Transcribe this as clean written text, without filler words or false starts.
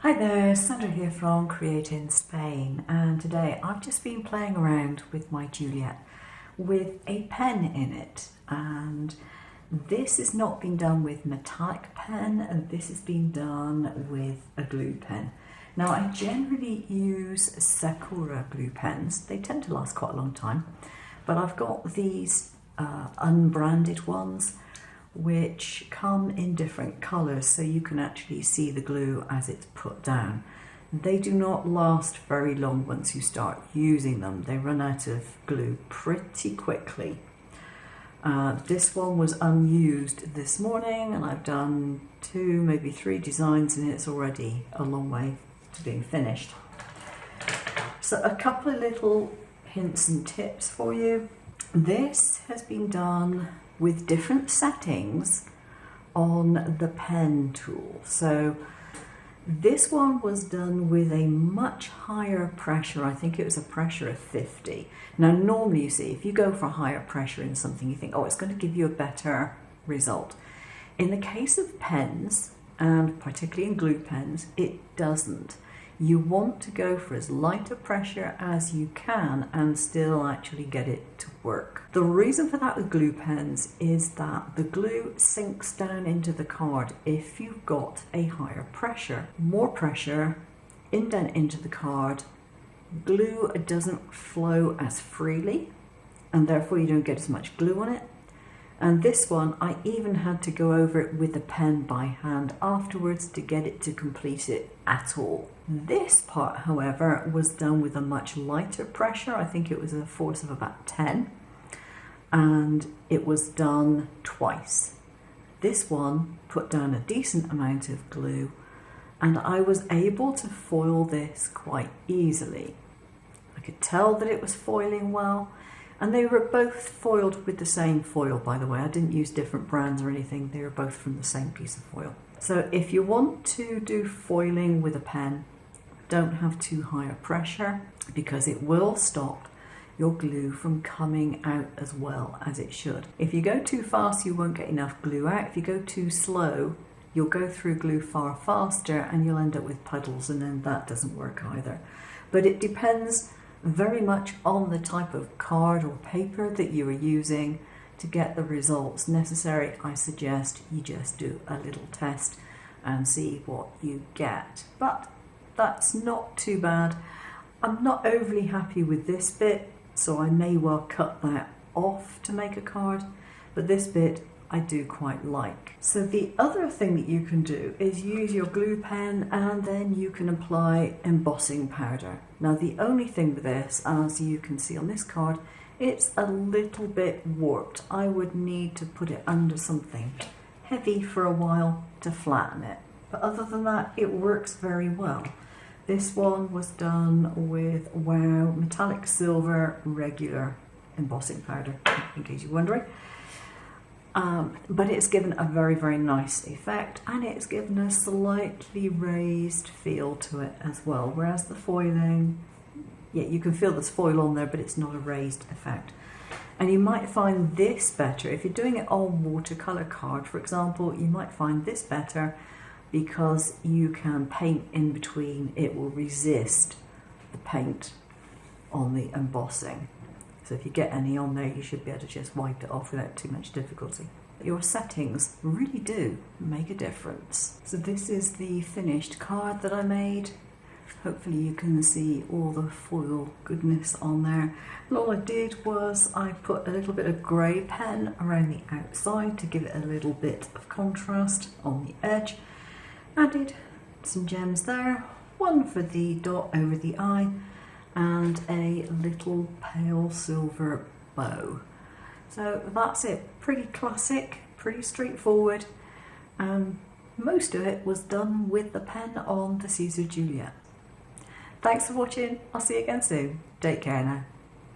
Hi there, Sandra here from Create in Spain, and today I've just been playing around with my Juliet with a pen in it, and this has not been done with metallic pen, and this has been done with a glue pen. Now I generally use Sakura glue pens. They tend to last quite a long time, but I've got these unbranded ones which come in different colours so you can actually see the glue as it's put down. They do not last very long once you start using them. They run out of glue pretty quickly. This one was unused this morning and I've done 2, maybe 3 designs and it's already a long way to being finished. So a couple of little hints and tips for you. This has been done with different settings on the pen tool. So this one was done with a much higher pressure. I think it was a pressure of 50. Now normally you see if you go for higher pressure in something you think, oh, it's going to give you a better result. In the case of pens, and particularly in glue pens, it doesn't. You want to go for as light a pressure as you can and still actually get it to work. The reason for that with glue pens is that the glue sinks down into the card if you've got a higher pressure. More pressure, indent into the card, glue doesn't flow as freely and therefore you don't get as much glue on it. And this one, I even had to go over it with a pen by hand afterwards to get it to complete it at all. This part, however, was done with a much lighter pressure. I think it was a force of about 10. And it was done twice. This one put down a decent amount of glue and I was able to foil this quite easily. I could tell that it was foiling well. And they were both foiled with the same foil, by the way. I didn't use different brands or anything. They were both from the same piece of foil. So if you want to do foiling with a pen, don't have too high a pressure because it will stop your glue from coming out as well as it should. If you go too fast, you won't get enough glue out. If you go too slow, you'll go through glue far faster and you'll end up with puddles, and then that doesn't work either. But it depends very much on the type of card or paper that you are using. To get the results necessary, I suggest you just do a little test and see what you get. But that's not too bad. I'm not overly happy with this bit, so I may well cut that off to make a card, but this bit I do quite like. So the other thing that you can do is use your glue pen and then you can apply embossing powder. Now the only thing with this, as you can see on this card, it's a little bit warped. I would need to put it under something heavy for a while to flatten it. But other than that, it works very well. This one was done with Wow Metallic Silver regular embossing powder, in case you're wondering. But it's given a very, very nice effect, and it's given a slightly raised feel to it as well. Whereas the foiling, yeah, you can feel there's foil on there, but it's not a raised effect. And you might find this better if you're doing it on watercolor card, for example. You might find this better because you can paint in between. It will resist the paint on the embossing. So if you get any on there, you should be able to just wipe it off without too much difficulty. Your settings really do make a difference. So this is the finished card that I made. Hopefully you can see all the foil goodness on there. And all I did was I put a little bit of grey pen around the outside to give it a little bit of contrast on the edge. Added some gems there, one for the dot over the eye, and a little pale silver bow. So that's it. Pretty classic, pretty straightforward. Most of it was done with the pen on the Siser Juliet. Thanks for watching. I'll see you again soon. Take care now.